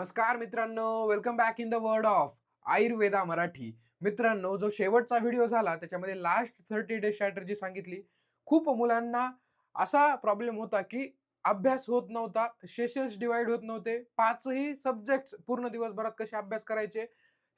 नमस्कार मित्रांनो, welcome back in the world of Ayurveda Marathi. मित्रांनो, जो शेवटचा व्हिडिओ झाला त्याच्यामध्ये लास्ट 30 डे स्ट्रॅटेजी सांगितली. खूप मुलांना असा प्रॉब्लेम होता की अभ्यास होत नव्हता, सेशन्स डिवाइड होत नव्हते. 5ही सब्जेक्ट्स पूर्ण दिवसभरात कसे अभ्यास करायचे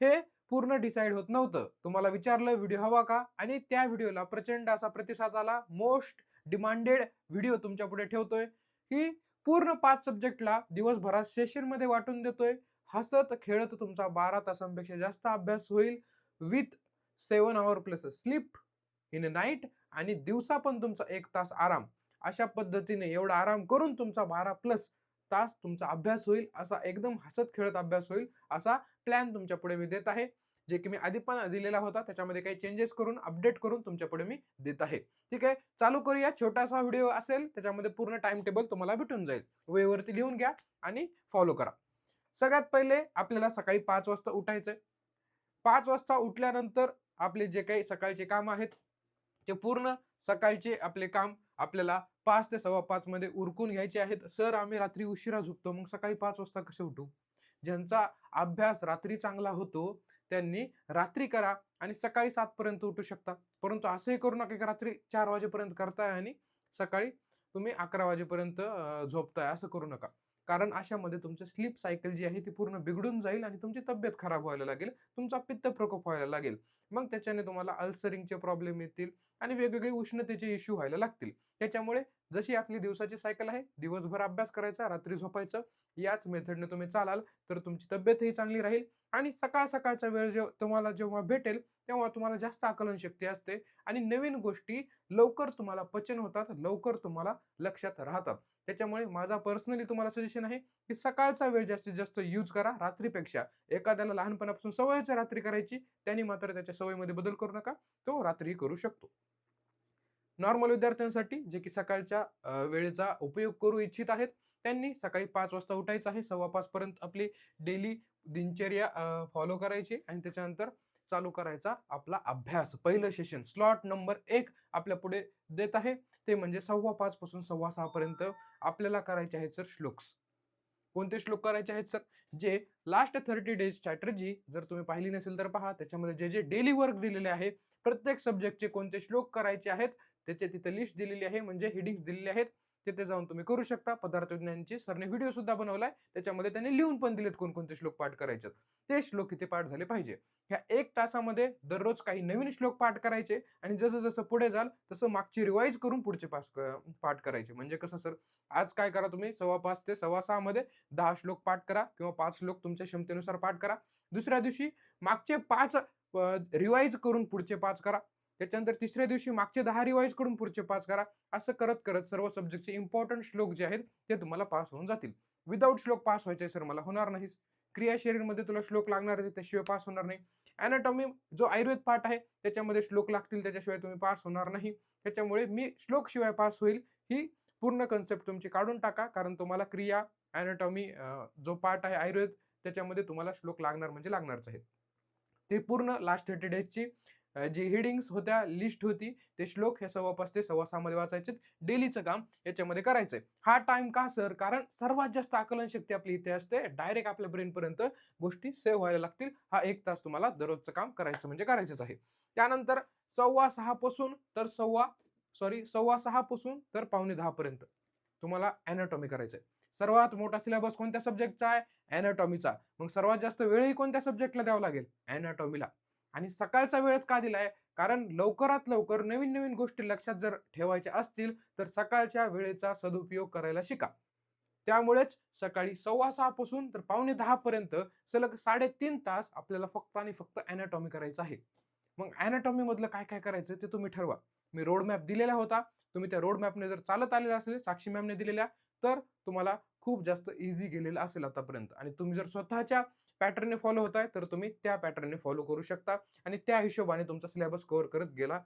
हे पूर्ण डिसाईड होत नव्हतं. तुम्हाला विचारलं व्हिडिओ हवा का? आणि त्या व्हिडिओला प्रचंड असा प्रतिसाद आला. मोस्ट डिमांडेड व्हिडिओ तुमच्यापुढे ठेवतोय की पूर्ण 5 सब्जेक्टला दिवसभरात सेशनमध्ये वाटून देतोय. हसत-खेळत तुमचा 12 तासांपेक्षा जास्त अभ्यास होईल with 7 hover plus sleep in a night आणि दिवसा पण तुमचा 1 तास आराम. अशा पद्धतीने एवढा आराम करून तुमचा 12 प्लस तास तुमचा अभ्यास होईल. असा एकदम हसत-खेळत अभ्यास होईल. असा प्लॅन तुमच्यापुढे मी देत आहे. जे की मी आधी पण दिलेला होता. त्याच्यामध्ये काही चेंजेस करून, अपडेट करून तुमच्यापुढे मी देत आहे. ठीक आहे. चालू करूया. छोटासा व्हिडिओ असेल, त्याच्यामध्ये पूर्ण टाईम टेबल तुम्हाला भेटून जाईल. वहीवरती लिहून घ्या आणि फॉलो करा. सगळ्यात पहिले आपल्याला सकाळी 5 वाजता उठायचंय. 5 वाजता उठल्यानंतर आपले जे काही सकाळचे काम आहेत, ते पूर्ण सकाळचे आपले काम आपल्याला 5 ते 5:15 मध्ये उरकून घ्यायचे आहेत. सर आम्ही रात्री उशिरा झोपतो, मग सकाळी 5 वाजता कसे उठू? ज्यांचा अभ्यास रात्री चांगला होतो, त्यांनी रात्री करा आणि सकाळी 7 पर्यंत उठू शकता. परंतु असंही करू नका की रात्री 4 वाजेपर्यंत करताय आणि सकाळी तुम्ही 11 वाजेपर्यंत झोपताय, असं करू नका. कारण अशामध्ये तुमचं स्लीप सायकल जी आहे ती पूर्ण बिघडून जाईल आणि तुमची तब्येत खराब व्हायला लागेल. तुमचा पित्त प्रकोप व्हायला लागेल. मग त्याच्याने तुम्हाला अल्सरिंगचे प्रॉब्लेम येतील आणि वेगवेगळे उष्णतेचे इश्यू व्हायला लागतील. त्याच्यामुळे जशी आपली दिवसाची सायकल आहे, दिवसभर अभ्यास करायचा, रात्री झोपायचं, याच मेथडने तुम्ही चालाल तर तुमची तब्येतही चांगली राहील आणि सकाळचा वेळ तुम्हाला जेव्हा भेटेल, तेव्हा तुम्हाला जास्त आकलन शक्ती असते आणि नवीन गोष्टी लवकर तुम्हाला पचन होतात, लवकर तुम्हाला लक्षात राहतात. त्याच्यामुळे माझा पर्सनली तुम्हाला सजेशन आहे, की सकाळचा वेळ जास्तीत जास्त यूज करा रात्रीपेक्षा. एखाद्याला लहानपणापासून सवयच आहे रात्री करायची, त्याने मात्र त्याच्या सवयीमध्ये बदल करू नका. तो रात्री करू शकतो. नॉर्मल विद्यार्थ्यांसाठी जे की सकाळच्या वेळेचा उपयोग करू इच्छित आहेत, त्यांनी सकाळी 5 वाजता उठायचं आहे. 4:15 पर्यंत आपली डेली दिनचर्या फॉलो करायची आणि त्याच्यानंतर चालू करायचा आपला अभ्यास. पहिलं सेशन स्लॉट नंबर 1 आपल्या पुढे देत आहे. ते म्हणजे 5:15 पासून 6:15 पर्यंत आपल्याला करायचे आहेत सर श्लोक्स. कोणते श्लोक करायचे आहेत सर? जे लास्ट 30 डेज स्ट्रॅटेजी जर तुम्ही पाहिली नसेल तर पहा. त्याच्यामध्ये जे डेली वर्क दिलेले आहे, प्रत्येक सब्जेक्टचे कोणते श्लोक करायचे आहेत, त्याची तिथे लिस्ट दिलेली आहे, म्हणजे हेडिंग्स दिलेले आहेत. तिथे जाऊन तुम्ही करू शकता. पदार्थ विज्ञानाची सरने व्हिडिओ सुद्धा बनवलाय. त्याच्यामध्ये त्यांनी लिहून पण दिलेत कोणकोणते श्लोक पाठ करायचे. ते श्लोक इथे पाठ झाले पाहिजे. ह्या 1 तासामध्ये दररोज काही नवीन श्लोक पाठ करायचे आणि जसं-जसं पुढे जाल तसं मागची रिवाईज करून पुढचे पाठ करायचे. म्हणजे कसं सर, आज काय करा तुम्ही 5:15 ते 6:15 मध्ये 10 श्लोक पाठ करा किंवा 5 श्लोक तुमच्या क्षमतेनुसार पाठ करा. दुसऱ्या दिवशी मागचे 5 रिवाईज करून पुढचे 5 करा. त्याच्यानंतर तिसऱ्या दिवशी मागचे 10 रिवाईज करून पुढचे 5 करा. असं करत-करत सर्व सब्जेक्टचे इम्पोर्टंट श्लोक जे आहेत ते तुम्हाला पास होऊन जातील. विदाऊट श्लोक पास व्हायचंय सर मला, होणार नाहीच. क्रिया शरीरमध्ये तुला श्लोक लागणारच आहे, त्याशिवाय पास होणार नाही. एनाटॉमी जो आयुर्वेद पाठ आहे त्याच्यामध्ये श्लोक लागतील, त्याच्याशिवाय तुम्ही पास होणार नाही. त्याच्यामुळे मी श्लोक शिवाय पास होईल ही पूर्ण कन्सेप्ट तुमची काढून टाका. कारण तुम्हाला क्रिया, एनाटॉमी जो पार्ट आहे आयुर्वेद त्याच्यामध्ये तुम्हाला श्लोक लागणार म्हणजे लागणारच आहेत. ते पूर्ण लास्ट 30 डेजची जी हेडिंग्स होत्या, लिस्ट होती, ते श्लोक हे 5:15 ते 6:15 मध्ये वाचायचे. डेलीचं काम याच्यामध्ये करायचंय. हा टाईम का सर? कारण सर्वात जास्त आकलन शक्ती आपली इथे असते. डायरेक्ट आपल्या ब्रेनपर्यंत गोष्टी सेव्ह व्हायला लागतील. हा 1 तास तुम्हाला दररोजचं काम करायचं म्हणजे करायचंच आहे. त्यानंतर 5:15 पासून तर 6:15 पासून तर 9:45 पर्यंत तुम्हाला एनाटॉमी करायचंय. सर्वात मोठा सिलेबस कोणत्या सब्जेक्टचा आहे? एनाटॉमीचा. मग सर्वात जास्त वेळही कोणत्या सब्जेक्टला द्यावा लागेल? एनाटॉमीला. आणि सकाळचा वेळच का दिलाय? कारण लवकरात लवकर नवीन-नवीन गोष्टी लक्षात जर ठेवायच्या असतील, तर सकाळच्या वेळेचा सदुपयोग करायला शिका. त्यामुळेच सकाळी 6:15 पासून तर 9:45 पर्यंत सलग 3.5 तास आपल्याला फक्त आणि फक्त एनाटॉमी करायचं आहे. मग एनाटॉमी मधलं काय-काय करायचं ते तुम्ही ठरवा. मी रोड मॅप दिलेला होता. तुम्ही त्या रोड मॅपने जर चालत आलेला असेल, साक्षी मॅमने दिलेल्या, तर तुम्हाला खूप जास्त ईझी गेलेलं असेल आतापर्यंत आणि तुम्ही जर स्वतःच्या पॅटर्नने फॉलो होताय, तर तुम्ही त्या पॅटर्नने फॉलो करू शकता आणि त्या हिशोबाने तुमचा सिलेबस कव्हर करत गेला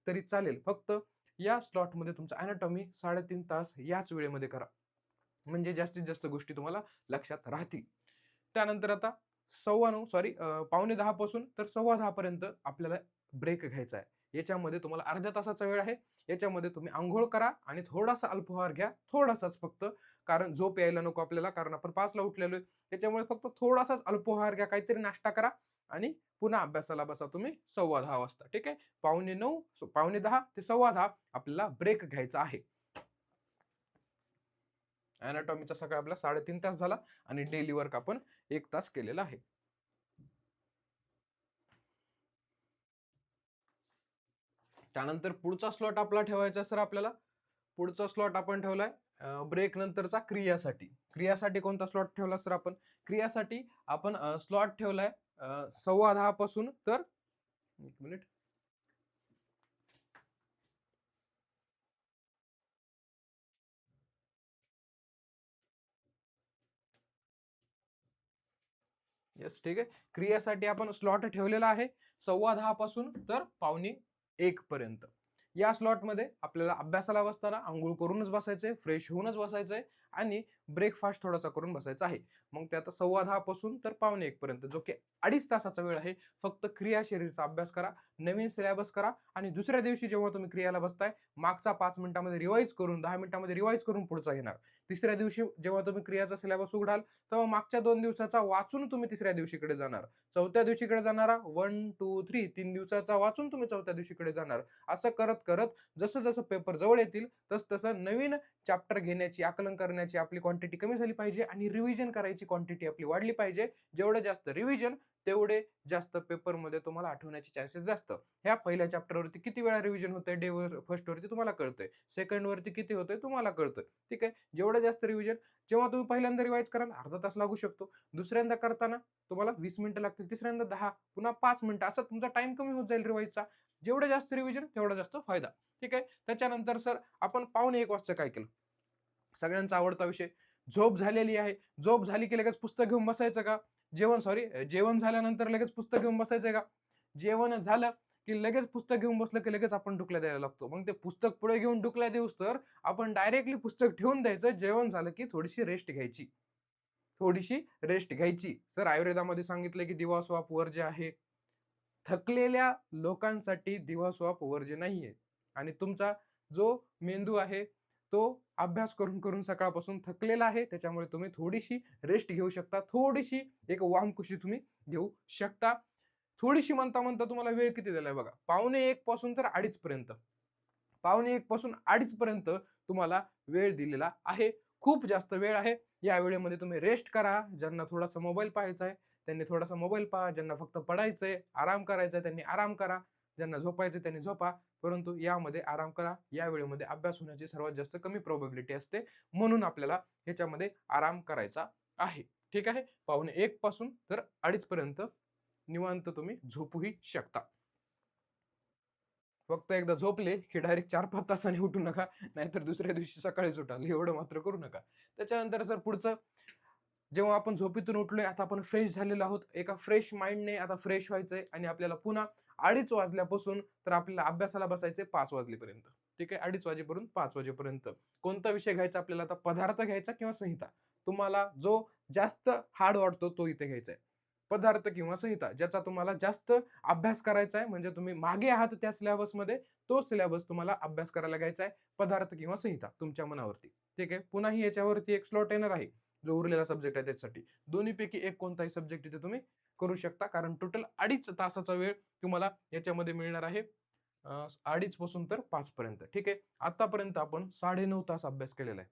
तरी चालेल. फक्त या स्लॉटमध्ये तुमचा एनाटॉमी 3.5 तास याच वेळेमध्ये करा. म्हणजे जास्तीत जास्त गोष्टी तुम्हाला लक्षात राहतील. त्यानंतर आता 9:15 पासून तर 10:15 पर्यंत आपल्याला ब्रेक घ्यायचा आहे. याच्यामध्ये तुम्हाला अर्ध्या तासाचा वेळ आहे. याच्यामध्ये तुम्ही अंघोळ करा आणि थोडासा अल्पाहार घ्या, थोडासाच फक्त. कारण झोप यायला नको आपल्याला, कारण आपण 5ला उठलेलो आहे. त्याच्यामुळे फक्त थोडासाच अल्पाहार घ्या, काहीतरी नाश्ता करा आणि पुन्हा अभ्यासाला बसा तुम्ही 9:15 वाजता. ठीक आहे. 9:15 9:15 ते 10:15 आपल्याला ब्रेक घ्यायचा आहे. अॅनाटॉमीचा सगळा आपला 3.5 तास झाला आणि डेली वर्क आपण 1 तास केलेला आहे. त्यानंतर पुढचा स्लॉट आपला ठेवायचा सर आपल्याला. पुढचा स्लॉट आपण ठेवलाय ब्रेक नंतरचा क्रियासाठी. क्रियासाठी कोणता स्लॉट ठेवला सर आपण? क्रियासाठी आपण स्लॉट ठेवलाय 10:15 पासून तर 1 मिनिट. येस, ठीक आहे. क्रियासाठी आपण स्लॉट ठेवलेला आहे 10:15 पासून तर 12:45 पर्यंत. या स्लॉटमध्ये आपल्याला अभ्यासाला बसताना अंघोळ करूनच बसायचंय, फ्रेश होऊनच बसायचंय आणि ब्रेकफास्ट थोडासा करून बसायचा आहे. मग ते आता 10:15 पासून तर 12:45 पर्यंत, जो की 2.5 तासाचा वेळ आहे. फक्त क्रियाशरीरचा अभ्यास करा, नवीन सिलेबस करा आणि दुसऱ्या दिवशी जेव्हा तुम्ही क्रियाला बसताय, मागचा 5 मिनिटांमध्ये रिवाइज करून, 10 मिनिटांमध्ये रिवाइज करून पुढचा घेणार. तिसऱ्या दिवशी जेव्हा तुम्ही क्रियाचा सिलेबस उघडाल, तेव्हा मागच्या 2 दिवसाचा वाचून तुम्ही तिसऱ्या दिवशीकडे जाणार. चौथ्या दिवशीकडे जाणारा 1, 2, 3 3 दिवसाचा वाचून तुम्ही चौथ्या दिवशीकडे जाणार. असं करत करत जसं जसं पेपर जवळ येतील तस तसं नवीन चॅप्टर घेण्याची, आकलन करण्याची आपली क्वांटिटी कमी झाली पाहिजे आणि रिव्हिजन करायची क्वांटिटी आपली वाढली पाहिजे. जेवढं जास्त रिव्हिजन तेवढे जास्त पेपरमध्ये तुम्हाला आठवण्याचे चान्सेस जास्त. ह्या पहिल्या चॅप्टरवरती किती वेळा रिव्हिजन होतंय, डे फर्स्ट वरती तुम्हाला कळतंय, सेकंड वरती किती होतंय तुम्हाला कळतंय. ठीक आहे. जेवढं जास्त रिव्हिजन, जेव्हा तुम्ही पहिल्यांदा रिवाइज कराल अर्धा तास लागू शकतो, दुसऱ्यांदा करताना तुम्हाला 20 मिनिटं लागतील, तिसऱ्यांदा 10, पुन्हा 5 मिनिटं, असं तुमचा टाइम कमी होत जाईल रिवाइजचा. जेवढं जास्त रिव्हिजन तेवढा जास्त फायदा. ठीक आहे. त्याच्यानंतर सर आपण 12:45 वाजता काय केलं? सगळ्यांचा आवडता विषय, झोप झालेली आहे. झोप झाली की लगेच पुस्तक घेऊन बसायचं का? जेवण झाल्यानंतर लगेच पुस्तक घेऊन बसायचं का? जेवण झालं की लगेच पुस्तक घेऊन बसलं की लगेच आपण डुकल्या द्यायला लागतो. मग ते पुस्तक पुढे घेऊन डुकल्या देऊस तर आपण डायरेक्टली पुस्तक ठेवून द्यायचं. जेवण झालं की थोडीशी रेस्ट घ्यायची. थोडीशी रेस्ट घ्यायची. सर आयुर्वेदामध्ये सांगितलं की दिवा स्वाप वर्ज्य आहे. थकलेल्या लोकांसाठी दिवा स्वाप वर्ज्य नाहीये आणि तुमचा जो मेंदू आहे तो अभ्यास करून करून सकाळपासून थकलेला आहे. त्याच्यामुळे तुम्ही थोडीशी रेस्ट घेऊ शकता. थोडीशी एक वामकुक्षी तुम्ही घेऊ शकता. थोडीशी म्हणता म्हणता तुम्हाला वेळ किती दिलाय बघा. 1:45 पासून तर 2:30 पर्यंत. 1:45 पासून 2:30 पर्यंत तुम्हाला वेळ दिलेला आहे. खूप जास्त वेळ आहे. या वेळेमध्ये तुम्ही रेस्ट करा. ज्यांना थोडासा मोबाईल पाहायचा आहे, त्यांनी थोडासा मोबाईल पहा. ज्यांना फक्त पढायचंय, आराम करायचा आहे, त्यांनी आराम करा. ज्यांना झोपायचंय त्यांनी झोपा. परंतु यामध्ये आराम करा. या वेळेमध्ये अभ्यास होण्याची सर्वात जास्त कमी प्रोबॅबिलिटी असते. म्हणून आपल्याला ह्याच्यामध्ये आराम करायचा आहे. ठीक आहे. 1:45 पासून तर 2:30 पर्यंत निवांत तुम्ही झोपूही शकता. फक्त एकदा झोपले की डायरेक्ट 4-5 तासांनी उठू नका. नाहीतर दुसऱ्या दिवशी सकाळीच उठाल. एवढं मात्र करू नका. त्याच्यानंतर सर पुढचं, जेव्हा आपण झोपेतून उठलोय, आता आपण फ्रेश झालेलो आहोत. एका फ्रेश माइंडने आता फ्रेश व्हायचंय आणि आपल्याला पुन्हा 2:30 वाजल्यापासून तर आपल्याला अभ्यासाला बसायचंय 5 वाजलेपर्यंत. ठीक आहे. 2:30 वाजेपर्यंत 5 वाजेपर्यंत. कोणता विषय घ्यायचा आपल्याला आता? पदार्थ घ्यायचा किंवा संहिता? तुम्हाला जो जास्त हार्ड वाटतो तो इथे घ्यायचा आहे. पदार्थ किंवा संहिता, ज्याचा तुम्हाला जास्त अभ्यास करायचा आहे, म्हणजे तुम्ही मागे आहात त्या सिलेबसमध्ये, तो सिलेबस तुम्हाला अभ्यास करायला घ्यायचा आहे. पदार्थ किंवा संहिता तुमच्या मनावरती. ठीक आहे. पुन्हाही याच्यावरती एक स्लॉट येणार आहे, जो उरलेला सब्जेक्ट आहे त्याच्यासाठी. दोन्हीपैकी एक कोणताही सब्जेक्ट इथे तुम्ही करू शकता, कारण टोटल 2.5 तासाचा वेळ तुम्हाला याच्यामध्ये मिळणार आहे. 2:30 पासून तर 5 पर्यंत. ठीक आहे. आतापर्यंत आपण 9.5 तास अभ्यास केलेला आहे.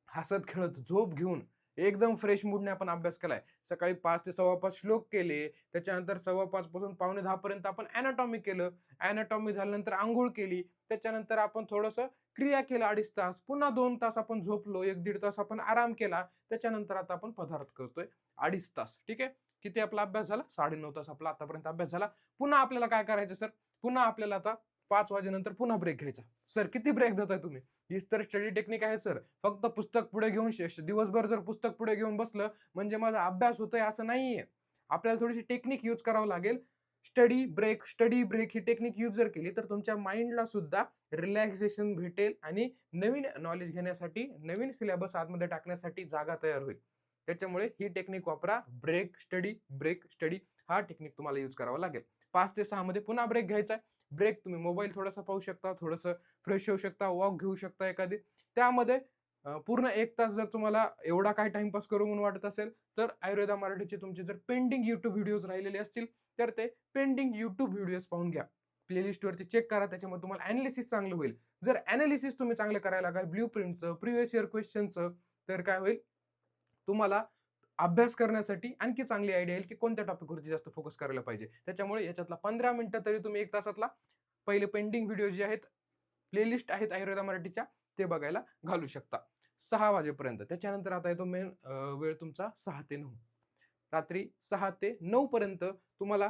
हसत खेळत झोप घेऊन एकदम फ्रेश मूडने आपण अभ्यास केलाय. सकाळी 5 ते 5:15 श्लोक केले. त्याच्यानंतर 5:15 पासून 9:45 पर्यंत आपण अॅनाटॉमी केलं. अॅनाटॉमी झाल्यानंतर अंघोळ केली. त्याच्यानंतर आपण थोडंसं क्रिया केलं 2.5 तास. पुन्हा 2 तास आपण झोपलो. 1-1.5 तास आपण आराम केला. त्याच्यानंतर आता आपण पदार्थ करतोय 2.5 तास. ठीक आहे. किती आपला अभ्यास झाला? 9.5 तास आपला आतापर्यंत अभ्यास झाला. पुन्हा आपल्याला काय करायचं सर? पुन्हा आपल्याला आता 5 वाजेनंतर पुन्हा ब्रेक घ्यायचा. सर किती ब्रेक देताय तुम्ही? हीच तर स्टडी टेक्निक आहे सर. फक्त पुस्तक पुढे घेऊन दिवसभर जर पुस्तक पुढे घेऊन बसलं म्हणजे माझा अभ्यास होतोय असं नाहीये. आपल्याला थोडीशी टेक्निक यूज करावं लागेल. स्टडी ब्रेक ही टेक्निक यूज जर केली तर तुमच्या माइंडला सुद्धा रिलॅक्सेशन भेटेल आणि नवीन नॉलेज घेण्यासाठी, नवीन सिलेबस आतमध्ये टाकण्यासाठी जागा तयार होईल. त्याच्यामुळे ही टेक्निक वापरा. ब्रेक स्टडी हा टेक्निक तुम्हाला यूज करावा लागेल. 5 ते 6 मध्ये पुन्हा ब्रेक घ्यायचा आहे. ब्रेक तुम्ही मोबाईल थोडासा पाहू शकता, थोडंसं फ्रेश होऊ शकता, वॉक घेऊ शकता एखादी. त्यामध्ये पूर्ण 1 तास जर तुम्हाला एवढा काय टाईमपास करू म्हणून वाटत असेल, तर आयुर्वेदा मराठीचे तुमचे जर पेंडिंग YouTube व्हिडिओज राहिलेले असतील, तर ते पेंडिंग YouTube व्हिडिओज पाहून घ्या. प्लेलिस्टवरती चेक करा. त्याच्यामुळे तुम्हाला एनालिसिस चांगलं होईल. जर एनालिसिस तुम्ही चांगलं करायला लागाल ब्लूप्रिंटचं, प्रिव्हियस इयर क्वेश्चनचं, तर काय होईल, तुम्हाला अभ्यास करण्यासाठी आणखी चांगली आयडिया येईल, की कोणत्या टॉपिकवरती जास्त फोकस करायला पाहिजे. त्याच्यामुळे याच्यातला 15 मिनिटं तरी तुम्ही 1 तासातला पहिले पेंडिंग व्हिडिओ जे आहेत, प्लेलिस्ट आहेत आयुर्वेदा मराठीच्या, ते बघायला घालू शकता 6 वाजेपर्यंत. त्याच्यानंतर आता येतो मेन वेळ तुमचा 6 ते 9. रात्री 6 ते 9 पर्यंत तुम्हाला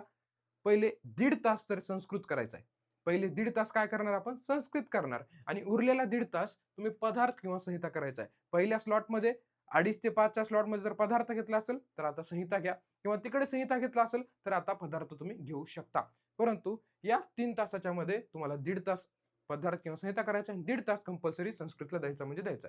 पहिले 1.5 तास तर संस्कृत करायचं आहे. पहिले 1.5 तास काय करणार आपण? संस्कृत करणार आणि उरलेला 1.5 तास तुम्ही पदार्थ किंवा संहिता करायचा आहे. पहिल्या स्लॉटमध्ये 2:30 ते 5च्या स्लॉटमध्ये जर पदार्थ घेतला असेल, तर आता संहिता घ्या किंवा तिकडे संहिता घेतला असेल, तर आता पदार्थ तुम्ही घेऊ शकता. परंतु या 3 तासाच्या मध्ये तुम्हाला 1.5 तास पदार्थ किंवा संहिता करायचा आणि 1.5 तास कंपल्सरी संस्कृतला द्यायचा म्हणजे द्यायचा.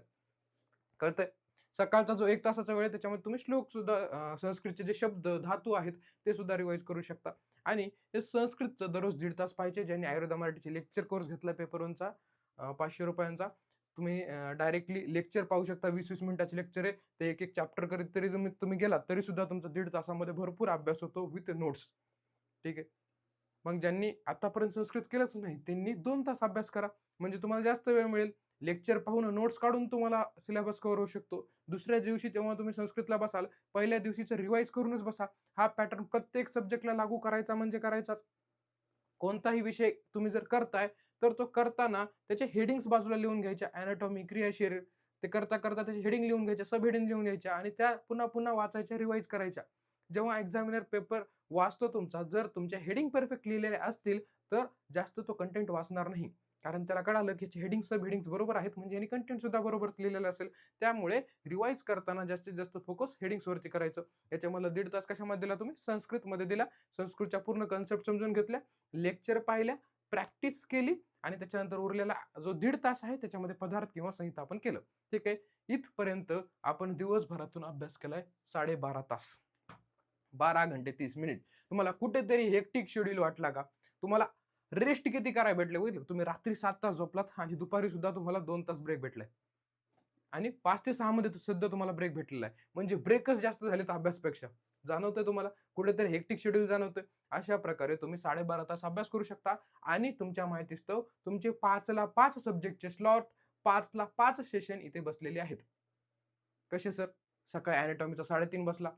कळतंय? सकाळचा जो 1 तासाचा वेळ आहे त्याच्यामध्ये तुम्ही श्लोक सुद्धा संस्कृतचे जे शब्द, धातू आहेत ते सुद्धा रिवाईज करू शकता आणि हे संस्कृतचं दररोज 1.5 तास पाहिजे. ज्यांनी आयुर्वेदा मराठीचे लेक्चर कोर्स घेतला पेपर 1चा ₹500 तुम्ही डायरेक्टली लेक्चर पाहू शकता. 20-20 मिनिटाचे लेक्चर आहे. ते एक-एक चॅप्टर करीत तरी तुम्ही गेलात तरी सुद्धा तुमचा 1.5 तासामध्ये भरपूर अभ्यास होतो विथ नोट्स. ठीक आहे. मग ज्यांनी आतापर्यंत संस्कृत केलंच नाही, त्यांनी 2 तास अभ्यास करा. म्हणजे तुम्हाला जास्त वेळ मिळेल. लेक्चर पाहून नोट्स काढून तुम्हाला सिलेबस कव्हर होऊ शकतो. दुसऱ्या दिवशी तेव्हा तुम्ही संस्कृतला बसाल, पहिल्या दिवशीचं रिवाईज करूनच बसा. हा पॅटर्न प्रत्येक सब्जेक्टला लागू करायचा म्हणजे करायचाच. कोणताही विषय तुम्ही जर करताय, तर तो करताना त्याचे हेडिंग्स बाजूला लिहून घ्यायच्या. एनाटॉमी, क्रियाशरीर ते करता त्याची हेडिंग लिहून घ्यायच्या, सब हेडिंग लिहून घ्यायच्या आणि त्या पुन्हा-पुन्हा वाचायच्या, रिवाईज करायच्या. जेव्हा एक्झामिनर पेपर वाचतो तुमचा, जर तुमच्या हेडिंग परफेक्ट लिहिलेल्या असतील, तर जास्त तो कंटेंट वाचणार नाही. कारण त्याला कळालं की हेडिंग, सब हेडिंग्स बरोबर आहेत, म्हणजे यांनी कंटेंट सुद्धा बरोबरच लिहिलेलं असेल. त्यामुळे रिवाईज करताना जास्तीत जास्त फोकस हेडिंग्सवरती करायचं. याच्यामधला 1.5 तास कशामध्ये दिला तुम्ही? संस्कृतमध्ये दिला. संस्कृतच्या पूर्ण कन्सेप्ट समजून घेतल्या, लेक्चर पाहिल्या, प्रॅक्टिस केली आणि त्याच्यानंतर उरलेला जो 1.5 तास आहे त्याच्यामध्ये पदार्थ किंवा संहिता आपण केलं. ठीक आहे. इथपर्यंत आपण दिवसभरातून अभ्यास केलाय 12.5 तास. 12 घंटे 30 मिनिट. तुम्हाला कुठेतरी हेक्टिक शेड्यूल वाटला का? तुम्हाला रेस्ट किती करायला भेटले बघितलं? तुम्ही रात्री 7 तास झोपलात आणि दुपारी सुद्धा तुम्हाला 2 तास ब्रेक भेटलाय. आणि 5 ते 6 मध्ये सुद्धा तुम्हाला ब्रेक भेटलेला आहे. म्हणजे ब्रेकच जास्त झालेत अभ्यासपेक्षा. जाणवतंय तुम्हाला? कुठेतरी हेक्टिक शेड्यूल जाणवतंय. अशा प्रकारे तुम्ही 12.5 तास अभ्यास करू शकता आणि तुमच्या माहितीस्तव तुमचे 5 ला 5 सब्जेक्टचे स्लॉट, 5 ला 5 सेशन इथे बसलेले आहेत. कसे सर? सकाळी एनाटॉमीचा 3.5 बसला.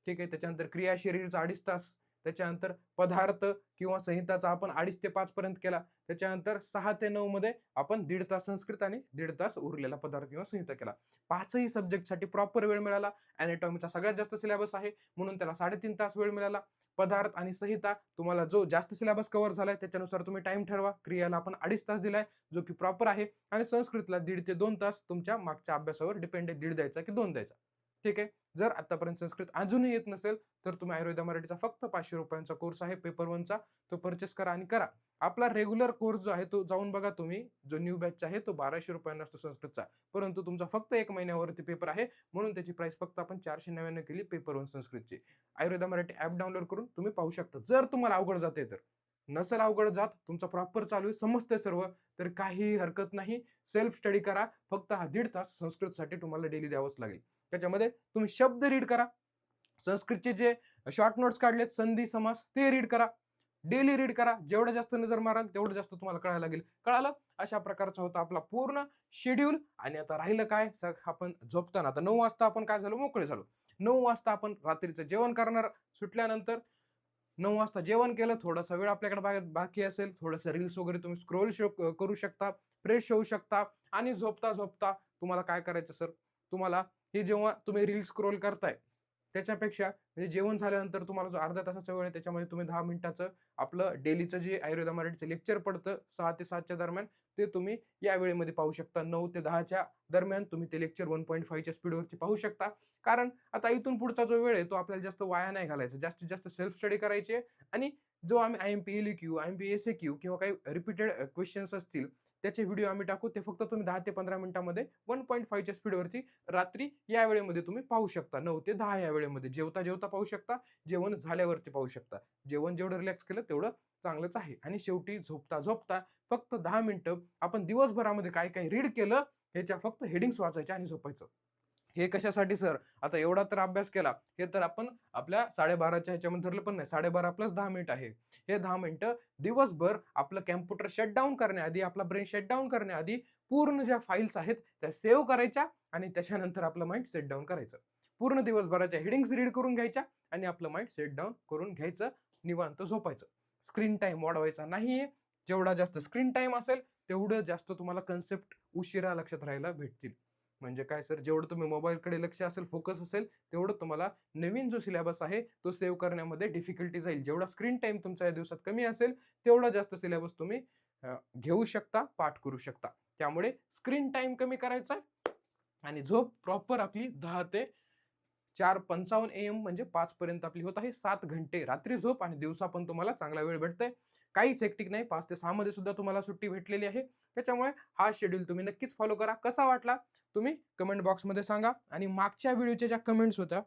ठीक आहे. त्याच्यानंतर क्रिया शरीरचा 2.5 तास. त्याच्यानंतर पदार्थ किंवा संहिताचा आपण 2.5 ते 5 पर्यंत केला. त्याच्यानंतर 6 ते 9 मध्ये आपण 1.5 तास संस्कृत आणि 1.5 तास उरलेला पदार्थ किंवा संहिता केला. 5ही सब्जेक्टसाठी प्रॉपर वेळ मिळाला. एनाटॉमीचा सगळ्यात जास्त सिलेबस आहे म्हणून त्याला 3.5 तास वेळ मिळाला. पदार्थ आणि संहिता तुम्हाला जो जास्त सिलेबस कव्हर झालाय त्याच्यानुसार तुम्ही टाईम ठरवा. क्रियाला आपण 2.5 तास दिलाय जो की प्रॉपर आहे आणि संस्कृतला 1.5 ते 2 तास तुमच्या मागच्या अभ्यासावर डिपेंड आहे. 1.5 द्यायचा की 2 द्यायचा. ठीक आहे. जर आतापर्यंत संस्कृत अजूनही येत नसेल तर तुम्ही आयुर्वेदा मराठीचा फक्त ₹500 कोर्स आहे पेपर 1चा, तो परचेस करा आणि करा. आपला रेग्युलर कोर्स जो आहे तो जाऊन बघा तुम्ही. जो न्यू बॅच आहे तो ₹1200 असतो संस्कृतचा. परंतु तुमचा फक्त 1 महिन्यावरती पेपर आहे म्हणून त्याची प्राइस फक्त आपण 499 केली पेपर 1 संस्कृतची. आयुर्वेदा मराठी ॲप डाउनलोड करून तुम्ही पाहू शकता. जर तुम्हाला अवघड जाते तर. नसेल अवघड जात, तुमचा प्रॉपर चालू आहे, समजतंय सर्व, तर काहीही हरकत नाही. सेल्फ स्टडी करा. फक्त हा 1.5 तास संस्कृतसाठी तुम्हाला डेली द्यावंच लागेल. त्याच्यामध्ये तुम्ही शब्द रीड करा. संस्कृतचे जे शॉर्ट नोट्स काढलेत, संधी, समास ते रीड करा. डेली रीड करा. जेवढं जास्त नजर माराल तेवढं जास्त तुम्हाला कळायला लागेल. कळालं? अशा प्रकारचा होता आपला पूर्ण शेड्यूल. आणि आता राहिलं काय? आपण झोपताना आता 9 वाजता आपण काय झालो? मोकळे झालो. 9 वाजता आपण रात्रीचं जेवण करणार. सुटल्यानंतर 9 वाजता जेवण केलं, थोडासा वेळ आपल्याकडे बाकी असेल, थोडंसं रील्स वगैरे तुम्ही स्क्रोल करू शकता, फ्रेश होऊ शकता आणि झोपता तुम्हाला काय करायचं सर? तुम्हाला हे जेव्हा तुम्ही रील्स स्क्रोल करताय, त्याच्यापेक्षा म्हणजे जेवण झाल्यानंतर तुम्हाला जो अर्ध्या तासाचा वेळ आहे, त्याच्यामध्ये तुम्ही 10 मिनिटाचं आपलं डेलीचं जे आयुर्वेदा मराठीचं लेक्चर पडतं 6 ते 7 दरम्यान, ते तुम्ही या वेळेमध्ये पाहू शकता. 9 ते 10 दरम्यान तुम्ही ते लेक्चर 1.5 स्पीडवरती पाहू शकता. कारण आता इथून पुढचा जो वेळ आहे, तो आपल्याला जास्त वाया नाही घालायचा. जास्तीत जास्त सेल्फ स्टडी करायची आहे आणि जो आम्ही IMP LQ, IMP SAQ किंवा काही रिपीटेड क्वेश्चन्स असतील, त्याचे व्हिडिओ आम्ही टाकू. ते फक्त तुम्ही 10 ते 15 मिनिटामध्ये 1.5 च्या स्पीडवरती रात्री या वेळेमध्ये तुम्ही पाहू शकता. 9 ते 10 या वेळेमध्ये. जेवता-जेवता पाहू शकता, जेवण झाल्यावरती पाहू शकता. जेवण जेवढं रिलॅक्स केलं तेवढं चांगलंच आहे. आणि शेवटी झोपता-झोपता फक्त 10 मिनिटं आपण दिवसभरामध्ये काय-काय रीड केलं, ह्याच्या फक्त हेडिंग्स वाचायच्या आणि झोपायचं. हे कशासाठी सर? आता एवढा तर अभ्यास केला. हे तर आपण आपल्या 12:30च्या ह्याच्यामध्ये धरलं पण नाही. 12:30 प्लस 10 मिनिट आहे. हे 10 मिनिटं दिवसभर आपलं कॉम्प्युटर शटडाउन करण्याआधी, आपला ब्रेन शटडाउन करण्याआधी पूर्ण ज्या फाइल्स आहेत त्या सेव्ह करायच्या आणि त्याच्यानंतर आपलं माइंड सेट डाउन करायचं. पूर्ण दिवसभराच्या हेडिंग्स रीड करून घ्यायच्या आणि आपलं माइंड सेट डाउन करून घ्यायचं. निवांत झोपायचं. स्क्रीन टाईम वाढवायचा नाहीये. जेवढा जास्त स्क्रीन टाईम असेल, तेवढं जास्त तुम्हाला कन्सेप्ट उशिरा लक्षात राहायला भेटतील. म्हणजे काय सर, जेवढं तुम्ही मोबाईलकडे लक्ष असेल, फोकस असेल, तेवढं तुम्हाला नवीन जो सिलेबस आहे तो सेव्ह करण्यामध्ये डिफिकल्टी जाईल. जेवढा स्क्रीन टाईम तुमचा या दिवसात कमी असेल, तेवढा जास्त सिलेबस तुम्ही घेऊ शकता, पाठ करू शकता. त्यामुळे स्क्रीन टाईम कमी करायचा आणि झोप प्रॉपर आपली 10 ते 4:55 AM म्हणजे 5 पर्यंत आपली होत आहे. 7 घंटे रात्री झोप आणि दिवसा पण तुम्हाला चांगला वेळ भेटतोय. काहीच हेक्टिक नाही. 5 ते 6 मध्ये सुद्धा तुम्हाला सुट्टी भेटलेली आहे. त्याच्यामुळे हा शेड्यूल तुम्ही नक्कीच फॉलो करा. कसा वाटला तुम्ही कमेंट बॉक्समध्ये सांगा आणि मागच्या व्हिडिओच्या ज्या कमेंट्स होत्या,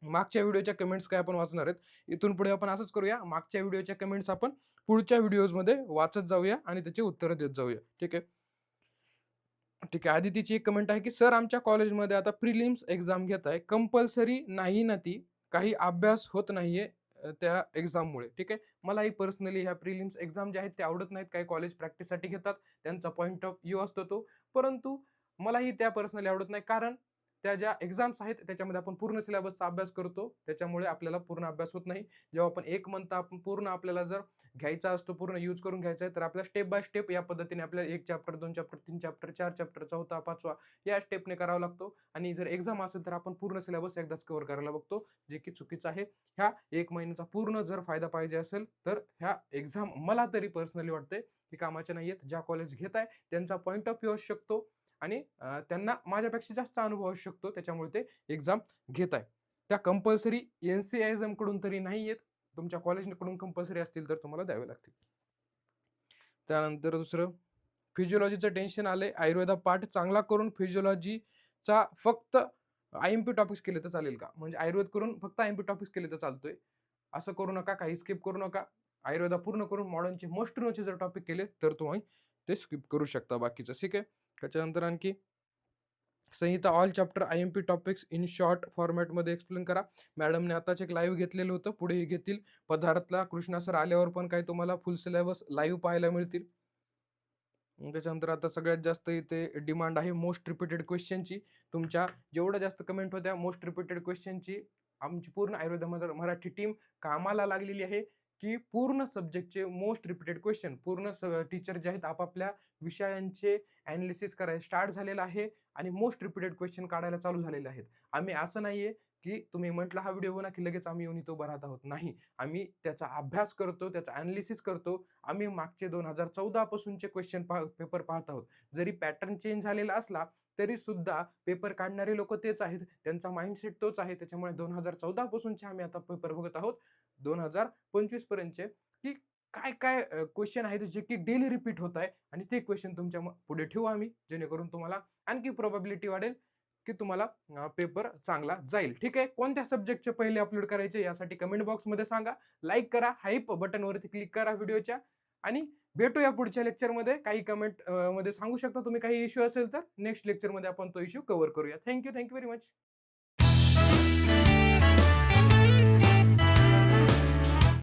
मागच्या व्हिडिओच्या कमेंट्स काय आपण वाचणार आहेत. इथून पुढे आपण असंच करूया. मागच्या व्हिडिओच्या कमेंट्स आपण पुढच्या व्हिडिओजमध्ये वाचत जाऊया आणि त्याची उत्तरं देत जाऊया. ठीक आहे. ठीक आहे. आदितीची एक कमेंट आहे, की "सर आमच्या कॉलेजमध्ये आता प्रिलिम्स एक्झाम घेताय. कंपल्सरी नाही ना ती? काही अभ्यास होत नाहीये त्या एक्झाममुळे." ठीक आहे. मलाही पर्सनली ह्या प्रिलिम्स एक्झाम ज्या आहेत त्या आवडत नाहीत. काही कॉलेज प्रॅक्टिससाठी घेतात. त्यांचा पॉइंट ऑफ व्ह्यू असतो तो. परंतु मलाही त्या पर्सनली आवडत नाही. कारण त्या ज्या एक्झाम्स आहेत त्याच्यामध्ये आपण पूर्ण सिलेबसचा अभ्यास करतो. त्याच्यामुळे आपल्याला पूर्ण अभ्यास होत नाही. जेव्हा आपण 1 मंथ आपण पूर्ण आपल्याला जर घ्यायचा असतो, पूर्ण यूज करून घ्यायचा आहे, तर आपल्याला स्टेप बाय स्टेप या पद्धतीने आपल्याला 1 चॅप्टर, 2 चॅप्टर, 3 चॅप्टर, 4 चॅप्टर, 4था, 5वा या स्टेपने करावा लागतो. आणि जर एक्झाम असेल तर आपण पूर्ण सिलेबस एकदाच कव्हर करायला बघतो, जे की चुकीचं आहे. ह्या 1 महिन्याचा पूर्ण जर फायदा पाहिजे असेल, तर ह्या एक्झाम मला तरी पर्सनली वाटतंय, की कामाच्या नाहीयेत. ज्या कॉलेज घेत आहे त्यांचा पॉइंट ऑफ व्ह्यू असू शकतो आणि त्यांना माझ्यापेक्षा जास्त अनुभव असू शकतो. त्याच्यामुळे ते एक्झाम घेत आहे. त्या कंपल्सरी NCISM कडून तरी नाही आहेत. तुमच्या कॉलेजकडून कंपल्सरी असतील तर तुम्हाला द्यावे लागतील. त्यानंतर दुसरं, फिजिओलॉजीचं टेन्शन आलंय. आयुर्वेदा पाठ चांगला करून फिजिओलॉजीचा फक्त IMP टॉपिक्स केले तर चालेल का? म्हणजे आयुर्वेद करून फक्त IMP टॉपिक्स केले तर चालतोय. असं करू नका, काही स्किप करू नका. आयुर्वेदा पूर्ण करून मॉडर्नचे मोस्ट नोचे जर टॉपिक केले तर तुम्ही ते स्किप करू शकता बाकीचं. ठीक आहे. त्याच्यानंतर आणखी संहिता all chapter IMP topics in short फॉर्मॅटमध्ये एक्सप्लेन करा. मॅडमने आताच एक लाईव्ह घेतलेलं होतं. पुढेही घेतील. पदार्थला कृष्णा सर आल्यावर पण काही तुम्हाला फुल सिलेबस लाईव्ह पाहायला मिळतील. त्याच्यानंतर आता सगळ्यात जास्त इथे डिमांड आहे मोस्ट रिपीटेड क्वेश्चनची. तुमच्या जेवढ्या जास्त कमेंट होत्या मोस्ट रिपीटेड क्वेश्चनची, आमची पूर्ण आयुर्वेद मराठी टीम कामाला लागलेली आहे, की पूर्ण सब्जेक्टचे मोस्ट रिपीटेड क्वेश्चन पूर्ण टीचर जे आहेत आपापल्या विषयांचे ॲनालिसिस करायला स्टार्ट झालेलं आहे आणि मोस्ट रिपीटेड क्वेश्चन काढायला चालू झालेले आहेत. आम्ही असं नाहीये, की तुम्ही म्हटलं हा व्हिडिओ बघा, की लगेच आम्ही येऊन इथं उभं राहत आहोत. नाही. आम्ही त्याचा अभ्यास करतो, त्याचा ॲनालिसिस करतो. आम्ही मागचे 2014 पासूनचे क्वेश्चन पेपर पाहत आहोत. जरी पॅटर्न चेंज झालेला असला, तरी सुद्धा पेपर काढणारे लोकं तेच आहेत. त्यांचा माइंडसेट तोच आहे. त्याच्यामुळे 2014 पासूनचे आम्ही आता पेपर बघत आहोत. 2025 पर्यंतचे, की काय-काय क्वेश्चन आहेत जे की डेली रिपीट होत आहे आणि ते क्वेश्चन तुमच्या पुढे ठेवू आम्ही. जेणेकरून तुम्हाला आणखी प्रोबॅबिलिटी वाढेल, की तुम्हाला पेपर चांगला जाईल. ठीक आहे. कोणत्या सब्जेक्टचे पहिले अपलोड करायचे यासाठी कमेंट बॉक्समध्ये सांगा. लाईक करा, हाइप बटनवरती क्लिक करा व्हिडिओच्या आणि भेटूया पुढच्या लेक्चरमध्ये. काही कमेंट मध्ये सांगू शकता तुम्ही काही इश्यू असेल तर नेक्स्ट लेक्चरमध्ये आपण तो इश्यू कव्हर करूया. Thank you very much.